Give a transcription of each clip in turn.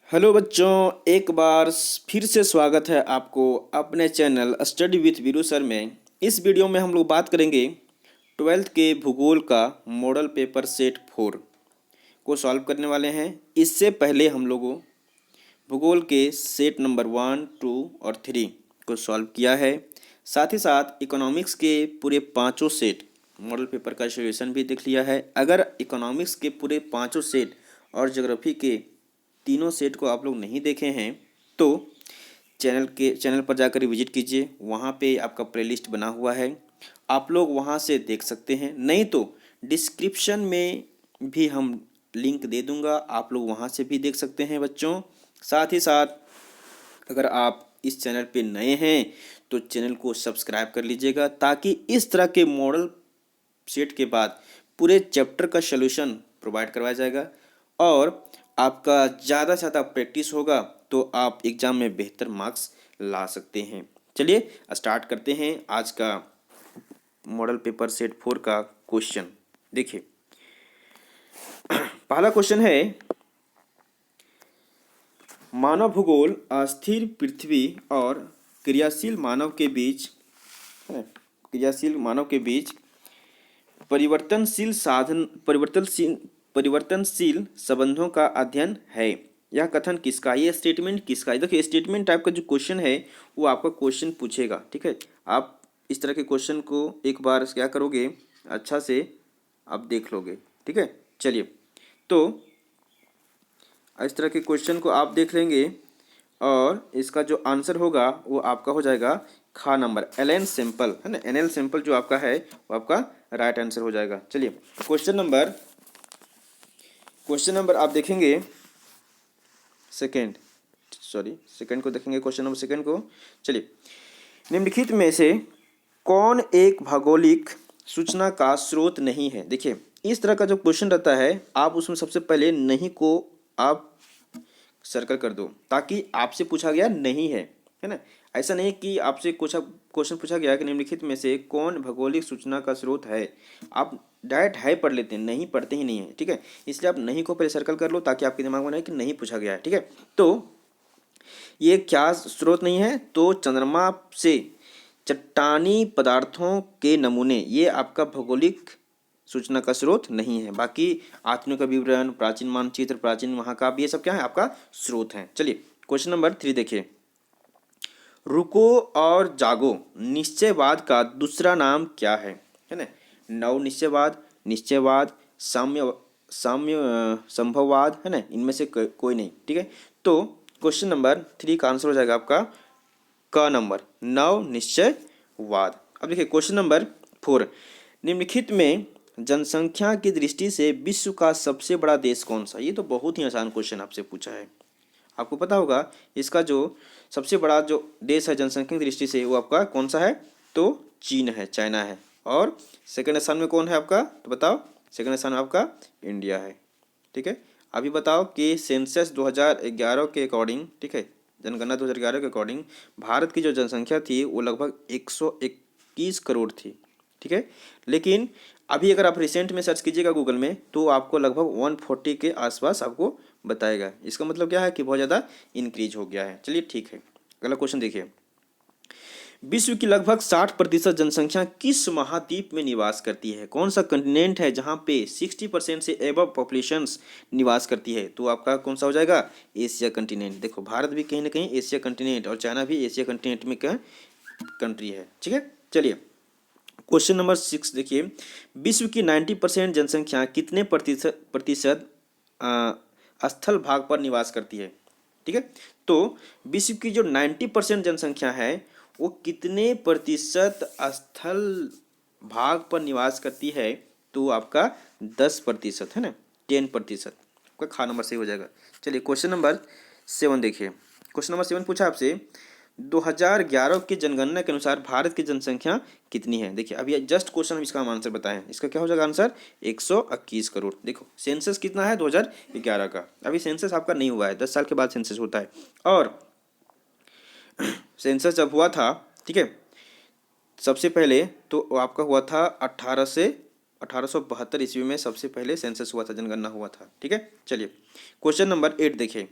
Hello बच्चों, एक बार फिर से स्वागत है आपको अपने channel study with Veeru sir में। इस वीडियो में हम लोग बात करेंगे ट्वेल्थ के भूगोल का मॉडल पेपर सेट 4 को सॉल्व करने वाले हैं। इससे पहले हम लोगों भूगोल के सेट नंबर 1, 2 और 3 को सॉल्व किया है। साथ ही साथ इकोनॉमिक्स के पूरे पाँचों सेट मॉडल पेपर का सोल्यूशन भी देख लिया है। अगर इकोनॉमिक्स के पूरे पाँचों सेट और ज्योग्राफी के तीनों सेट को आप लोग नहीं देखे हैं तो चैनल पर जाकर विजिट कीजिए। वहाँ पे आपका प्लेलिस्ट बना हुआ है, आप लोग वहाँ से देख सकते हैं। नहीं तो डिस्क्रिप्शन में भी हम लिंक दे दूँगा, आप लोग वहाँ से भी देख सकते हैं बच्चों। साथ ही साथ अगर आप इस चैनल पे नए हैं तो चैनल को सब्सक्राइब कर लीजिएगा, ताकि इस तरह के मॉडल सेट के बाद पूरे चैप्टर का सलूशन प्रोवाइड करवाया जाएगा और आपका ज़्यादा से ज़्यादा प्रैक्टिस होगा तो आप एग्ज़ाम में बेहतर मार्क्स ला सकते हैं। चलिए स्टार्ट करते हैं आज का मॉडल पेपर सेट 4 का क्वेश्चन। देखिए, पहला क्वेश्चन है, मानव भूगोल अस्थिर पृथ्वी और क्रियाशील मानव के बीच परिवर्तनशील संबंधों का अध्ययन है। यह कथन किसका, ये स्टेटमेंट किसका है? देखिए, स्टेटमेंट टाइप का जो क्वेश्चन है वो आपका क्वेश्चन पूछेगा। ठीक है, आप इस तरह के क्वेश्चन को एक बार क्या करोगे, अच्छा से आप देख लोगे। ठीक है, चलिए, तो इस तरह के क्वेश्चन को आप देख लेंगे और इसका जो आंसर होगा वो आपका हो जाएगा खा नंबर एल सिंपल, है ना। एन सिंपल जो आपका है वो आपका राइट आंसर हो जाएगा। चलिए, क्वेश्चन नंबर आप देखेंगे सेकंड को देखेंगे, क्वेश्चन नंबर सेकंड को। चलिए, निम्नलिखित में से कौन एक भौगोलिक सूचना का स्रोत नहीं है? देखिए, इस तरह का जो क्वेश्चन रहता है आप उसमें सबसे पहले नहीं को आप सर्कल कर दो, ताकि आपसे पूछा गया नहीं है ना। ऐसा नहीं कि आपसे कुछ क्वेश्चन पूछा गया कि निम्नलिखित में से कौन भौगोलिक सूचना का स्रोत है, आप डायरेक्ट है पढ़ लेते हैं, नहीं पढ़ते ही नहीं है। ठीक है, इसलिए आप नहीं को पहले सर्कल कर लो ताकि आपके दिमाग में रहे कि नहीं पूछा गया है। ठीक है, तो ये क्या स्रोत नहीं है? तो चंद्रमा से चट्टानी पदार्थों के नमूने, ये आपका भौगोलिक सूचना का स्रोत नहीं है। बाकी आत्मियों का विवरण, प्राचीन मानचित्र, प्राचीन महाकाव्य, ये सब क्या है? आपका स्रोत है। चलिए, क्वेश्चन नंबर 3 देखिए, रुको और जागो निश्चयवाद का दूसरा नाम क्या है ना। नव निश्चयवाद, निश्चयवाद, साम्य साम्य संभववाद, है ना। इनमें से कोई नहीं। ठीक है, तो क्वेश्चन नंबर 3 का आंसर हो जाएगा आपका क नंबर, नव निश्चयवाद। अब देखिए, क्वेश्चन नंबर 4, निम्नलिखित में जनसंख्या की दृष्टि से विश्व का सबसे बड़ा देश कौन सा? ये तो बहुत ही आसान क्वेश्चन आपसे पूछा है। आपको पता होगा इसका जो सबसे बड़ा जो देश है जनसंख्या की दृष्टि से वो आपका कौन सा है? तो चीन है, चाइना है। और सेकंड स्थान में कौन है आपका? तो बताओ, सेकंड स्थान में आपका इंडिया है। ठीक है, अभी बताओ कि सेंसस 2011 के अकॉर्डिंग, ठीक है, जनगणना 2011 के अकॉर्डिंग भारत की जो जनसंख्या थी वो लगभग 121 करोड़ थी। ठीक है, लेकिन अभी अगर आप रिसेंट में सर्च कीजिएगा गूगल में तो आपको लगभग 140 के आसपास आपको बताएगा। इसका मतलब क्या है कि बहुत ज़्यादा इंक्रीज हो गया है। चलिए, ठीक है, अगला क्वेश्चन देखिए, विश्व की लगभग 60% जनसंख्या किस महाद्वीप में निवास करती है? कौन सा कंटिनेंट है जहां पे 60% से एबव पॉपुलेशन निवास करती है? तो आपका कौन सा हो जाएगा? Asia continent. देखो, भारत भी कहीं ना कहीं एशिया कंटिनेंट और चाइना भी एशिया कंटिनेंट में का कंट्री है। ठीक है, चलिए, क्वेश्चन नंबर 6 देखिए, विश्व की 90% जनसंख्या कितने प्रतिशत स्थल भाग पर निवास करती है? ठीक है, तो विश्व की जो 90% जनसंख्या है वो कितने प्रतिशत स्थल भाग पर निवास करती है? तो आपका 10% है ना, 10%। आपका खा नंबर सही हो जाएगा। चलिए, क्वेश्चन नंबर 7 देखिए, क्वेश्चन नंबर 7 पूछा आपसे, 2011 की जनगणना के अनुसार भारत की जनसंख्या कितनी है? देखिए, अभी जस्ट क्वेश्चन हम इसका आंसर बताएं, इसका क्या हो जाएगा आंसर? 121 करोड़। देखो, सेंसस कितना है 2011 का, अभी सेंसस आपका नहीं हुआ है, 10 साल के बाद सेंसस होता है। और सेंसस जब हुआ था, ठीक है, सबसे पहले तो आपका हुआ था 1872 ईस्वी में सबसे पहले सेंसस हुआ था, जनगणना हुआ था। ठीक है, चलिए, क्वेश्चन नंबर 8 देखिए,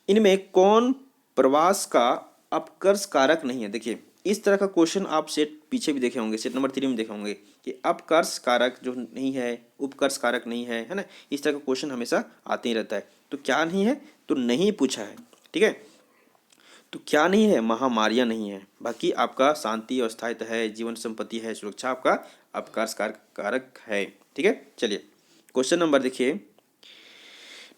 इनमें कौन प्रवास का अपकर्ष कारक नहीं है। देखिए इस तरह का क्वेश्चन आप सेट पीछे भी देखे होंगे, सेट नंबर 3 में देखे होंगे कि अपकर्ष कारक जो नहीं है, उपकर्ष कारक नहीं है ना, इस तरह का क्वेश्चन हमेशा आते ही रहता है। तो क्या नहीं है, तो नहीं पूछा है, ठीक है। तो क्या नहीं है, महामारियां नहीं है, बाकी आपका शांति और स्थायित्व है, जीवन संपत्ति है, सुरक्षा आपका अपकर्ष कारक है, ठीक है। चलिए क्वेश्चन नंबर देखिए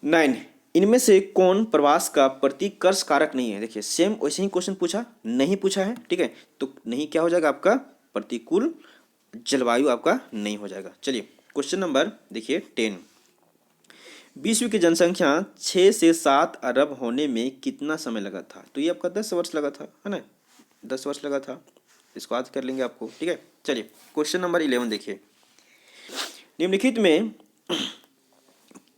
9, इनमें से कौन प्रवास का प्रतिकर्ष कारक नहीं है। देखिए सेम वैसे ही क्वेश्चन पूछा, नहीं पूछा है, ठीक है। तो नहीं क्या हो जाएगा आपका, प्रतिकूल जलवायु आपका नहीं हो जाएगा। चलिए क्वेश्चन नंबर देखिए 10, विश्व की जनसंख्या 6 से 7 अरब होने में कितना समय लगा था। तो ये आपका 10 वर्ष लगा था, है ना, 10 वर्ष लगा था। इसको याद कर लेंगे आपको, ठीक है। चलिए क्वेश्चन नंबर 11 देखिए, निम्नलिखित में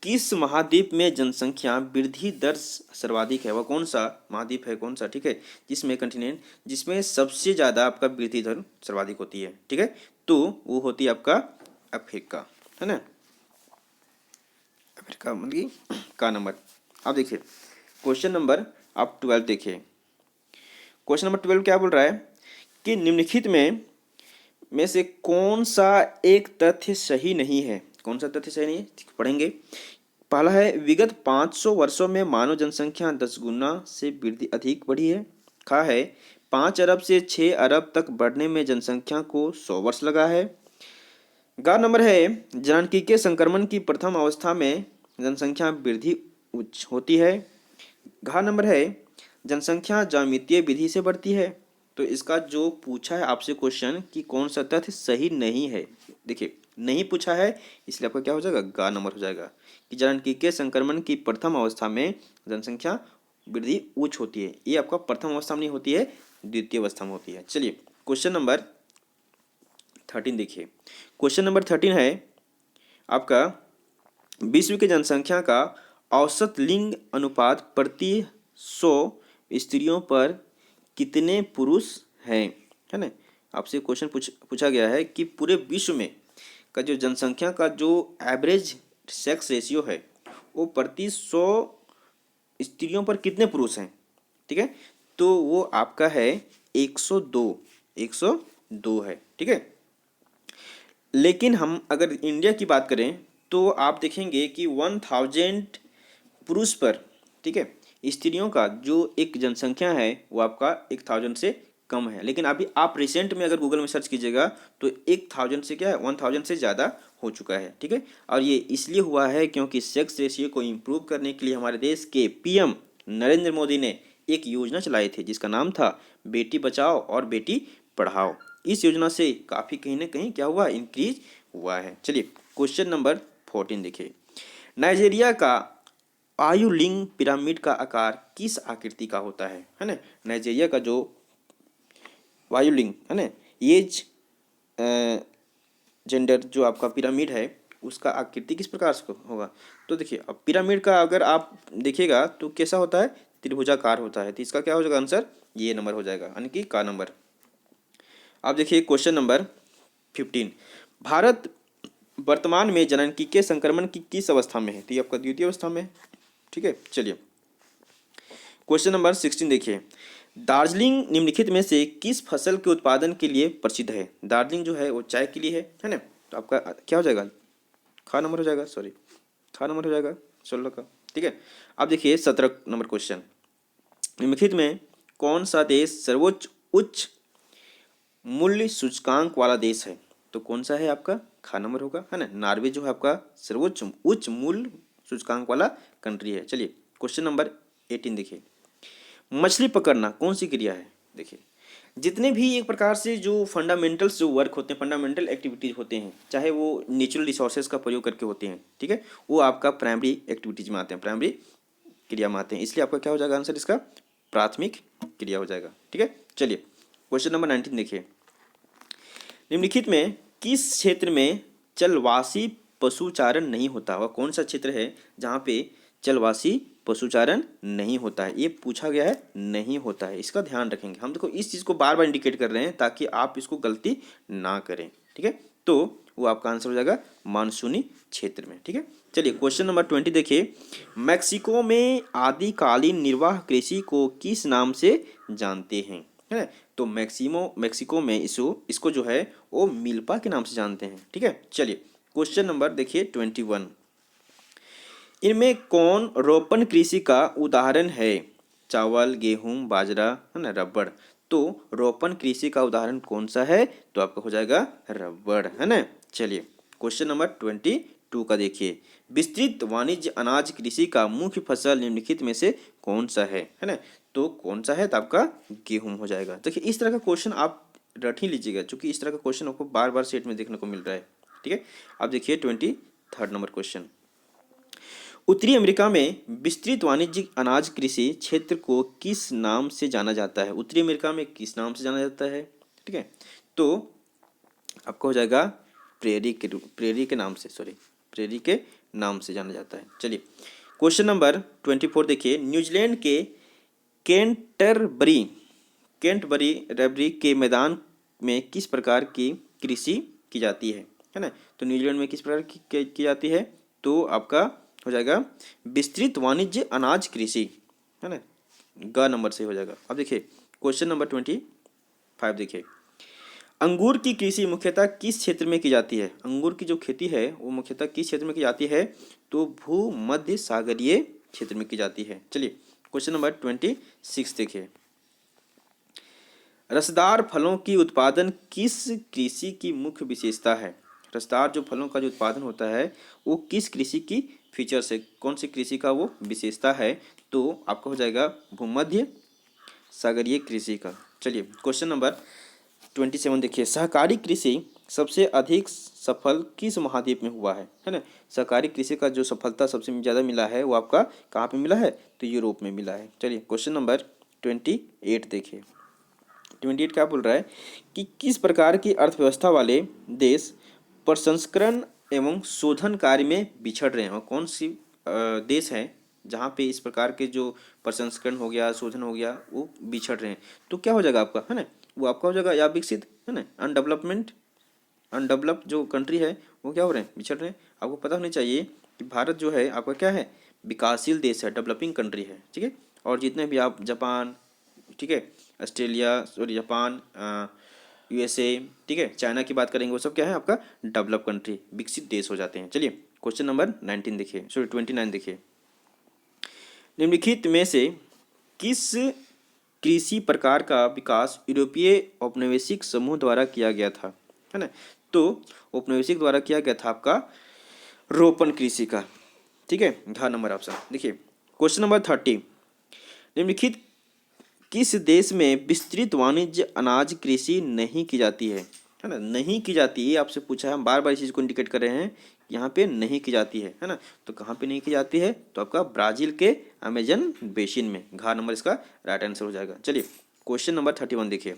किस महाद्वीप में जनसंख्या वृद्धि दर सर्वाधिक है। वह कौन सा महाद्वीप है, कौन सा, ठीक है, जिसमें कंटिनेंट जिसमें सबसे ज़्यादा आपका वृद्धि दर सर्वाधिक होती है, ठीक है। तो वो होती है आपका अफ्रीका, है ना, अफ्रीका मतलब का नंबर। अब देखिए क्वेश्चन नंबर आप 12 देखिए, क्वेश्चन नंबर 12 क्या बोल रहा है कि निम्नलिखित में से कौन सा एक तथ्य सही नहीं है। कौन सा तथ्य सही नहीं है, पढ़ेंगे। पहला है विगत 500 वर्षों में मानव जनसंख्या 10 गुना से वृद्धि अधिक बढ़ी है। खा है 5 अरब से 6 अरब तक बढ़ने में जनसंख्या को 100 वर्ष लगा है। गा नंबर है जननांगीय संक्रमण की प्रथम अवस्था में जनसंख्या वृद्धि उच्च होती है। घा नंबर है जनसंख्या ज्यामितीय विधि से बढ़ती है। तो इसका जो पूछा है आपसे क्वेश्चन कि कौन सा तथ्य सही नहीं है, देखिए नहीं पूछा है, इसलिए आपका क्या हो जाएगा, गा नंबर हो जाएगा कि जननांगीय संक्रमण की प्रथम अवस्था में जनसंख्या वृद्धि उच्च होती है। ये आपका प्रथम अवस्था में नहीं होती है, द्वितीय अवस्था में होती है। चलिए क्वेश्चन नंबर 13 देखिए, क्वेश्चन नंबर 13 है आपका विश्व की जनसंख्या का औसत लिंग अनुपात प्रति 100 स्त्रियों पर कितने पुरुष हैं, है ना। आपसे क्वेश्चन पूछा गया है कि पूरे विश्व में का जो जनसंख्या का जो एवरेज सेक्स रेशियो है वो प्रति 100 स्त्रियों पर कितने पुरुष हैं, ठीक है। तो वो आपका है 102 है, ठीक है। लेकिन हम अगर इंडिया की बात करें तो आप देखेंगे कि 1000 पुरुष पर, ठीक है, स्त्रियों का जो एक जनसंख्या है वो आपका 1000 से कम है। लेकिन अभी आप रिसेंट में अगर गूगल में सर्च कीजिएगा तो 1000 से क्या है, 1000 से ज़्यादा हो चुका है, ठीक है। और ये इसलिए हुआ है क्योंकि सेक्स रेशियो को इम्प्रूव करने के लिए हमारे देश के पीएम नरेंद्र मोदी ने एक योजना चलाई थी जिसका नाम था बेटी बचाओ और बेटी पढ़ाओ। इस योजना से काफ़ी कहीं ना कहीं क्या हुआ, इंक्रीज हुआ है। चलिए क्वेश्चन नंबर 14 देखिए, नाइजीरिया का आयुलिंग पिरामिड का आकार किस आकृति का होता है ना। नाइजीरिया का जो वायुलिंग है ना, ये जेंडर जो आपका पिरामिड है उसका आकृति किस प्रकार से होगा। तो देखिए अब पिरामिड का अगर आप देखिएगा तो कैसा होता है, त्रिभुजाकार होता है। तो इसका क्या हो जाएगा आंसर, ये नंबर हो जाएगा, यानी कि का नंबर। आप देखिए क्वेश्चन नंबर 15, भारत वर्तमान में जननांगीय संक्रमण की किस अवस्था में है। तो ये आपका द्वितीय अवस्था में है, ठीक है। चलिए क्वेश्चन नंबर 16 देखिए, दार्जिलिंग निम्नलिखित में से किस फसल के उत्पादन के लिए प्रसिद्ध है। दार्जिलिंग जो है वो चाय के लिए है ना। तो आपका क्या हो जाएगा, खा नंबर हो जाएगा, सॉरी खा नंबर हो जाएगा 16 का, ठीक है। अब देखिए 17 नंबर क्वेश्चन, निम्नलिखित में कौन सा देश सर्वोच्च उच्च मूल्य सूचकांक वाला देश है। तो कौन सा है आपका, खा नंबर होगा, है ना। नॉर्वे जो है आपका सर्वोच्च उच्च मूल्य सूचकांक वाला कंट्री है। चलिए क्वेश्चन नंबर 18 देखिए, मछली पकड़ना कौन सी क्रिया है। देखिए जितने भी एक प्रकार से जो फंडामेंटल्स जो वर्क होते हैं, फंडामेंटल एक्टिविटीज होते हैं, चाहे वो नेचुरल रिसोर्सेज का प्रयोग करके होते हैं, ठीक है, वो आपका प्राइमरी एक्टिविटीज में आते हैं, प्राइमरी क्रिया में आते हैं। इसलिए आपका क्या हो जाएगा आंसर इसका, प्राथमिक क्रिया हो जाएगा, ठीक है। चलिए क्वेश्चन नंबर 19 देखिए, निम्नलिखित में किस क्षेत्र में चलवासी पशुचारण नहीं होता। वह कौन सा क्षेत्र है जहाँ पे चलवासी पशुचारण नहीं होता है। ये पूछा गया है, नहीं होता है, इसका ध्यान रखेंगे हम। देखो इस चीज़ को बार बार इंडिकेट कर रहे हैं ताकि आप इसको गलती ना करें, ठीक है। तो वो आपका आंसर हो जाएगा मानसूनी क्षेत्र में। ठीक है, चलिए क्वेश्चन नंबर 20 देखिए, मैक्सिको में आदिकालीन निर्वाह कृषि को किस नाम से जानते हैं, है। तो मैक्सिको में इसको जो है वो मिल्पा के नाम से जानते हैं। ठीक है, चलिए क्वेश्चन नंबर देखिए 21, इनमें कौन रोपण कृषि का उदाहरण है? चावल, गेहूं, बाजरा, है ना, रबड़। तो रोपण कृषि का उदाहरण कौन सा है? तो आपका हो जाएगा रबड़, है ना। चलिए क्वेश्चन नंबर 22 का देखिए, विस्तृत वाणिज्य अनाज कृषि का मुख्य फसल निम्नलिखित में से कौन सा है ना। तो कौन सा है? तो आपका गेहूं हो जाएगा। देखिए इस तरह का क्वेश्चन आप रट ही लीजिएगा, क्योंकि इस तरह का क्वेश्चन आपको बार बार सेट में देखने को मिल रहा है। ठीक है, अब देखिए 23 नंबर क्वेश्चन, उत्तरी अमेरिका में विस्तृत वाणिज्यिक अनाज कृषि क्षेत्र को किस नाम से जाना जाता है? उत्तरी अमेरिका में किस नाम से जाना जाता है? ठीक है, तो आपका हो जाएगा प्रेरी के नाम से, प्रेरी के नाम से जाना जाता है। चलिए क्वेश्चन नंबर 24 देखिए, न्यूजीलैंड के केंटबरी रबरी के मैदान में किस प्रकार की कृषि की जाती है ना। तो न्यूजीलैंड में किस प्रकार की जाती है? तो आपका हो जाएगा विस्तृत वाणिज्य अनाज कृषि, है ना, ग नंबर से हो जाएगा। अब देखिए क्वेश्चन नंबर 25 देखिए, अंगूर की कृषि मुख्यतः किस क्षेत्र में की जाती है? अंगूर की जो खेती है वो मुख्यतः किस क्षेत्र में की जाती है? तो भूमध्य सागरीय क्षेत्र में की जाती है। चलिए क्वेश्चन नंबर 26 देखिए, रसदार फलों की उत्पादन किस कृषि की मुख्य विशेषता है? रसदार जो फलों का जो उत्पादन होता है वो किस कृषि की फीचर से, कौन सी कृषि का वो विशेषता है? तो आपका हो जाएगा भूमध्य सागरीय कृषि का। चलिए क्वेश्चन नंबर 27 देखिए, सहकारी कृषि सबसे अधिक सफल किस महाद्वीप में हुआ है ना। सहकारी कृषि का जो सफलता सबसे ज़्यादा मिला है वो आपका कहाँ पे मिला है? तो यूरोप में मिला है। चलिए क्वेश्चन नंबर 28 देखिए, 28 क्या बोल रहा है कि किस प्रकार की अर्थव्यवस्था वाले देश प्रसंस्करण एवं शोधन कार्य में बिछड़ रहे हैं, और कौन सी देश हैं जहाँ पे इस प्रकार के जो प्रसंस्करण हो गया, शोधन हो गया, वो बिछड़ रहे हैं? तो क्या हो जाएगा आपका, है ना, वो आपका हो जाएगा या विकसित, है ना, अनडेवलप्ड जो कंट्री है वो क्या हो रहे हैं? बिछड़ रहे हैं। आपको पता होना चाहिए कि भारत जो है आपका क्या है? विकासशील देश है, डेवलपिंग कंट्री है। ठीक है, और जितने भी आप जापान, ठीक है, ऑस्ट्रेलिया, सॉरी जापान, यूएसए, ठीक है, चाइना की बात करेंगे, वो सब क्या है? आपका डेवलप कंट्री, विकसित देश हो जाते हैं। चलिए क्वेश्चन नंबर 19 देखिए, सॉरी 29 देखिए, निम्नलिखित में से किस कृषि प्रकार का विकास यूरोपीय औपनिवेशिक समूह द्वारा किया गया था, है ना। तो औपनिवेशिक द्वारा किया गया था आपका रोपण कृषि का। ठीक है, घ नंबर ऑप्शन देखिए। क्वेश्चन नंबर 30, निम्नलिखित किस देश में विस्तृत वाणिज्य अनाज कृषि नहीं की जाती है ना। नहीं की जाती है आपसे पूछा है, हम बार बार इस चीज़ को इंडिकेट कर रहे हैं, यहाँ पे नहीं की जाती है ना। तो कहाँ पे नहीं की जाती है? तो आपका ब्राजील के अमेजन बेसिन में, घ नंबर इसका राइट आंसर हो जाएगा। चलिए क्वेश्चन नंबर 31 देखिए,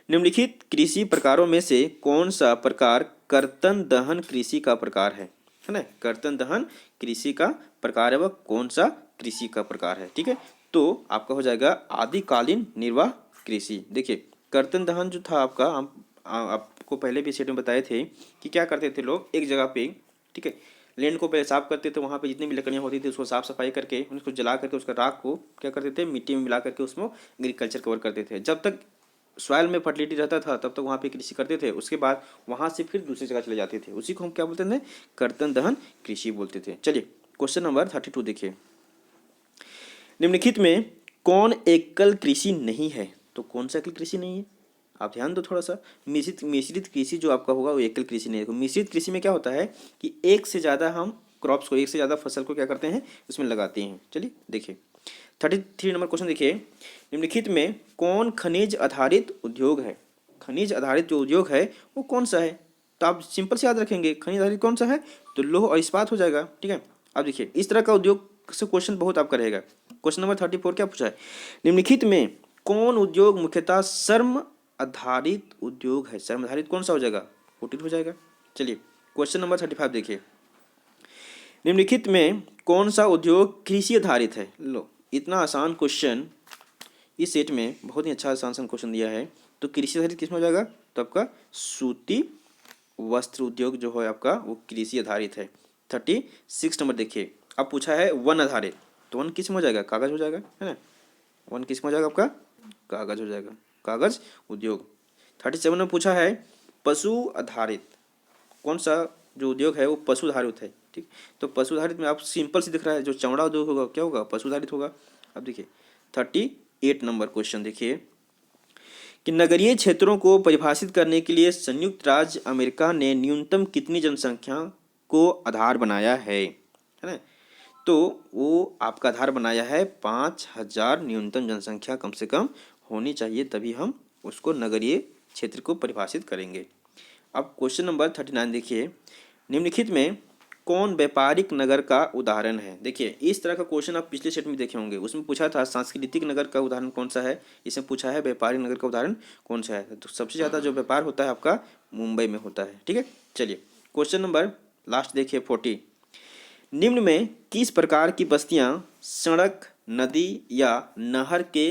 निम्नलिखित कृषि प्रकारों में से कौन सा प्रकार कर्तन दहन कृषि का प्रकार है ना। कर्तन दहन कृषि का प्रकार है वह कौन सा कृषि का प्रकार है? ठीक है, तो आपका हो जाएगा आदिकालीन निर्वाह कृषि। देखिए कर्तन दहन जो था आपका, हम आपको पहले भी सेट में बताए थे कि क्या करते थे लोग एक जगह पे, ठीक है, लैंड को पहले साफ करते थे, वहाँ पे जितनी भी लकड़ियाँ होती थी उसको साफ सफाई करके उसको जला करके उसका राख को क्या करते थे? मिट्टी में मिला करके उसमें एग्रीकल्चर कवर करते थे। जब तक सॉइल में फर्टिलिटी रहता था तब तक वहाँ पे कृषि करते थे, उसके बाद वहाँ से फिर दूसरी जगह चले जाते थे, उसी को हम क्या बोलते थे? कर्तन दहन कृषि बोलते थे। चलिए क्वेश्चन नंबर 32 देखिए, निम्नलिखित में कौन एकल कृषि नहीं है? तो कौन सा एकल कृषि नहीं है? आप ध्यान दो थोड़ा सा, मिश्रित कृषि जो आपका होगा वो एकल कृषि नहीं है। मिश्रित कृषि में क्या होता है कि एक से ज़्यादा हम क्रॉप्स को, एक से ज़्यादा फसल को क्या करते हैं? उसमें लगाते हैं। चलिए देखिए 33 नंबर क्वेश्चन देखिए, निम्नलिखित में कौन खनिज आधारित उद्योग है? खनिज आधारित जो उद्योग है वो कौन सा है? तो आप सिंपल से याद रखेंगे, खनिज आधारित कौन सा है? तो लौह और इस्पात हो जाएगा। ठीक है, अब देखिए इस तरह का उद्योग से क्वेश्चन बहुत आपका रहेगा। क्वेश्चन नंबर 34 क्या पूछा है? निम्नलिखित में कौन उद्योग मुख्यतः श्रम आधारित उद्योग है? श्रम आधारित कौन सा हो जाएगा? 14 हो जाएगा। चलिए क्वेश्चन नंबर 35 देखिए, निम्नलिखित में कौन सा उद्योग कृषि आधारित है? लो इतना आसान क्वेश्चन इस सेट में, बहुत ही अच्छा आसान क्वेश्चन दिया है। तो कृषि आधारित किसमें हो जाएगा? तो आपका सूती वस्त्र उद्योग जो है आपका वो कृषि आधारित है। 36 नंबर देखिए, अब पूछा है वन आधारित, तो वन किस में हो जाएगा, कागज हो जाएगा, है ना। वन किस में हो जाएगा आपका, कागज हो जाएगा, कागज उद्योग। 37 में पूछा है पशु आधारित, कौन सा जो उद्योग है वो पशु आधारित है, ठीक। तो पशु आधारित में आप सिंपल से दिख रहा है, जो चमड़ा उद्योग होगा क्या होगा, पशु आधारित होगा। अब देखिए 38 नंबर क्वेश्चन देखिए कि नगरीय क्षेत्रों को परिभाषित करने के लिए संयुक्त राज्य अमेरिका ने न्यूनतम कितनी जनसंख्या को आधार बनाया है ना। तो वो आपका आधार बनाया है 5,000 न्यूनतम जनसंख्या कम से कम होनी चाहिए, तभी हम उसको नगरीय क्षेत्र को परिभाषित करेंगे। अब क्वेश्चन नंबर 39 देखिए, निम्नलिखित में कौन व्यापारिक नगर का उदाहरण है। देखिए इस तरह का क्वेश्चन आप पिछले सेट में देखे होंगे, उसमें पूछा था सांस्कृतिक नगर का उदाहरण कौन सा है, इसमें पूछा है व्यापारिक नगर का उदाहरण कौन सा है। तो सबसे ज़्यादा जो व्यापार होता है आपका मुंबई में होता है, ठीक है। चलिए क्वेश्चन नंबर लास्ट देखिए 40, निम्न में किस प्रकार की बस्तियां सड़क, नदी या नहर के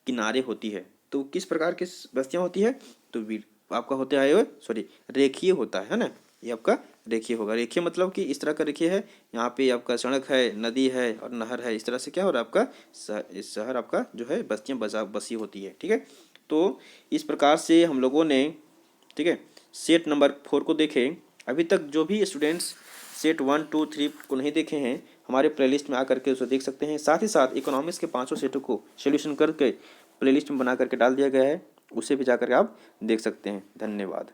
किनारे होती है। तो किस प्रकार की बस्तियां होती है, तो आपका होता है सॉरी रेखीय होता है ना, ये आपका रेखीय होगा। रेखीय मतलब कि इस तरह का रेखीय है, यहाँ पे आपका सड़क है, नदी है और नहर है, इस तरह से क्या हो रहा है आपका शहर आपका जो है बस्तियाँ बसी होती है, ठीक है। तो इस प्रकार से हम लोगों ने, ठीक है, सेट नंबर 4 को देखें। अभी तक जो भी स्टूडेंट्स सेट 1, 2, 3 को नहीं देखे हैं, हमारे प्लेलिस्ट में आकर के उसे देख सकते हैं। साथ ही साथ इकोनॉमिक्स के 5 सेटों को सोल्यूशन करके प्लेलिस्ट में बना करके डाल दिया गया है, उसे भी जाकर के आप देख सकते हैं। धन्यवाद।